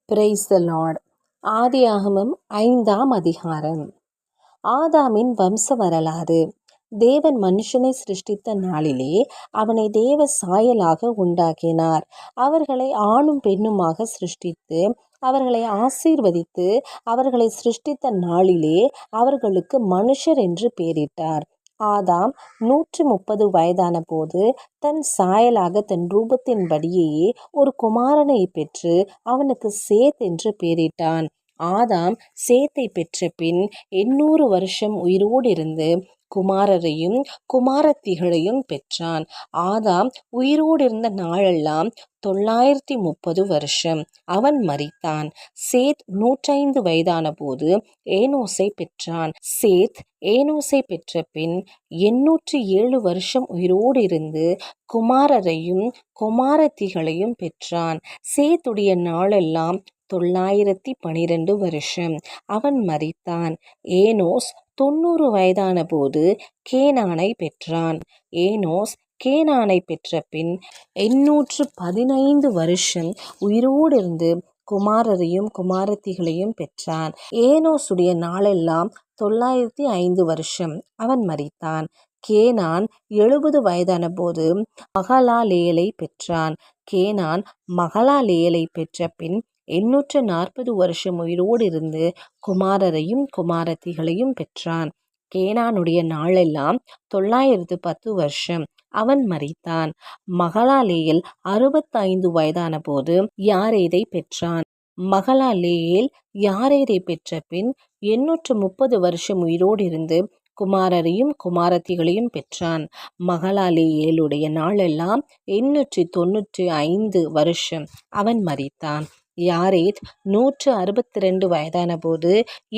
Praise the Lord. ஆதியாகமம் 5ஆம் அதிகாரம். ஆதாமின் வம்ச வரலாறு. தேவன் மனுஷனை சிருஷ்டித்த நாளிலே அவனை தேவ சாயலாக உண்டாக்கினார். அவர்களை ஆணும் பெண்ணுமாக சிருஷ்டித்து அவர்களை ஆசீர்வதித்து அவர்களை சிருஷ்டித்த நாளிலே அவர்களுக்கு மனுஷர் என்று பெயரிட்டார். ஆதாம் 130 வயதான போது தன் சாயலாக தன் ரூபத்தின்படியே ஒரு குமாரனை பெற்று அவனுக்கு சேத் என்று பெயரிட்டான். ஆதாம் சேத்தை பெற்ற பின் 800 வருஷம் உயிரோடு இருந்து குமாரரையும் குமாரத்திகளையும் பெற்றான். ஆதாம் உயிரோடு இருந்த நாளெல்லாம் 930 வருஷம். அவன் மரித்தான். சேத் 105 வயதான போது ஏனோசை பெற்றான். சேத் ஏனோசை பெற்ற பின் 807 வருஷம் உயிரோடு இருந்து குமாரரையும் குமாரத்திகளையும் பெற்றான். சேத்துடைய நாளெல்லாம் 912 வருஷம். அவன் மரித்தான். ஏனோஸ் 90 வயதான போது கேனானை பெற்றான். ஏனோஸ் கேனானை பெற்ற பின் 815 வருஷம் உயிரோடு இருந்து குமாரரையும் குமாரத்திகளையும் பெற்றான். ஏனோசுடைய நாளெல்லாம் 905 வருஷம். அவன் மரித்தான். கேனான் 70 வயதான போது மகலாலேயலை பெற்றான். கேனான் மகலாலேயலை பெற்ற பின் 840 வருஷம் உயிரோடு இருந்து குமாரரையும் குமாரத்திகளையும் பெற்றான். கேனானுடைய நாளெல்லாம் 910 வருஷம். அவன் மரித்தான். மகலாலேயல் 65 வயதான போது யாரேதை பெற்றான். மகலாலேயேல் யாரேதை பெற்ற பின் 830 வருஷம் உயிரோடு இருந்து குமாரரையும் குமாரத்திகளையும் பெற்றான். மகலாலேயேலுடைய நாளெல்லாம் 895 வருஷம். அவன் மரித்தான். யாரேத் 162 வயதான போது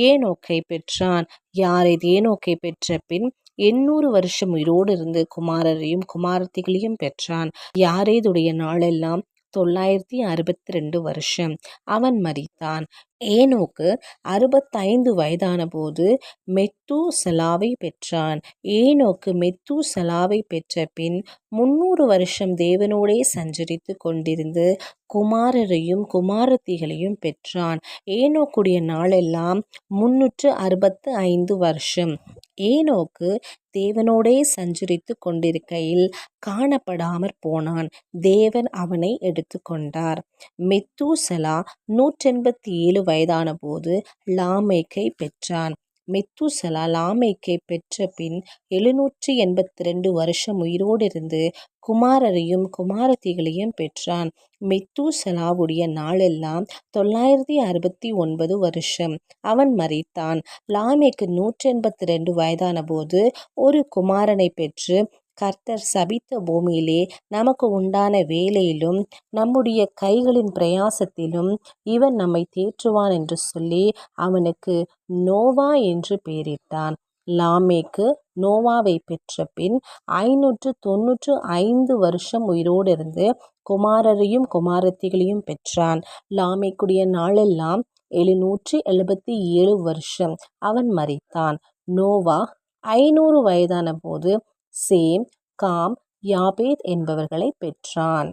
ஏனோக்கை பெற்றான். யாரேத் ஏனோக்கை பெற்ற பின் 800 வருஷம் உயிரோடு இருந்து குமாரரையும் குமாரத்திகளையும் பெற்றான். யாரேதுடைய நாளெல்லாம் 962 வருஷம். அவன் மரித்தான். ஏனோக்கு 65 வயதான போது மெத்தூசலாவை பெற்றான். ஏனோக்கு மெத்தூசலாவை பெற்ற பின் 300 வருஷம் தேவனோடே சஞ்சரித்து கொண்டிருந்து குமாரரையும் குமாரத்திகளையும் பெற்றான். ஏனோக்குடைய நாளெல்லாம் 365 வருஷம். ஏனோக்கு தேவனோடே சஞ்சரித்து கொண்டிருக்கையில் காணப்படாமற் போனான். தேவன் அவனை எடுத்து கொண்டார். மெத்தூசலா 187 வயதான போது லாமேக்கை பெற்றான். மெத்தூசலா லாமேக்கை பெற்ற பின் 782 வருஷம் உயிரோடு இருந்து குமாரரையும் குமாரத்திகளையும் பெற்றான். மெத்தூசலாவுடைய நாளெல்லாம் 969 வருஷம். அவன் மரித்தான். லாமேக்கு 182 வயதான போது ஒரு குமாரனை பெற்று கர்த்தர் சபித்த பூமியிலே நமக்கு உண்டான வேலையிலும் நம்முடைய கைகளின் பிரயாசத்திலும் இவன் நம்மை தேற்றுவான் என்று சொல்லி அவனுக்கு நோவா என்று பெயரிட்டான். லாமேக்கு நோவாவை பெற்ற பின் 595 வருஷம் உயிரோடு இருந்து குமாரரையும் குமாரத்திகளையும் பெற்றான். லாமேக்குடைய நாளெல்லாம் 777 வருஷம். அவன் மரித்தான். நோவா 500 வயதான போது சேம், காம், யாபேத் என்பவர்களை பெற்றான்.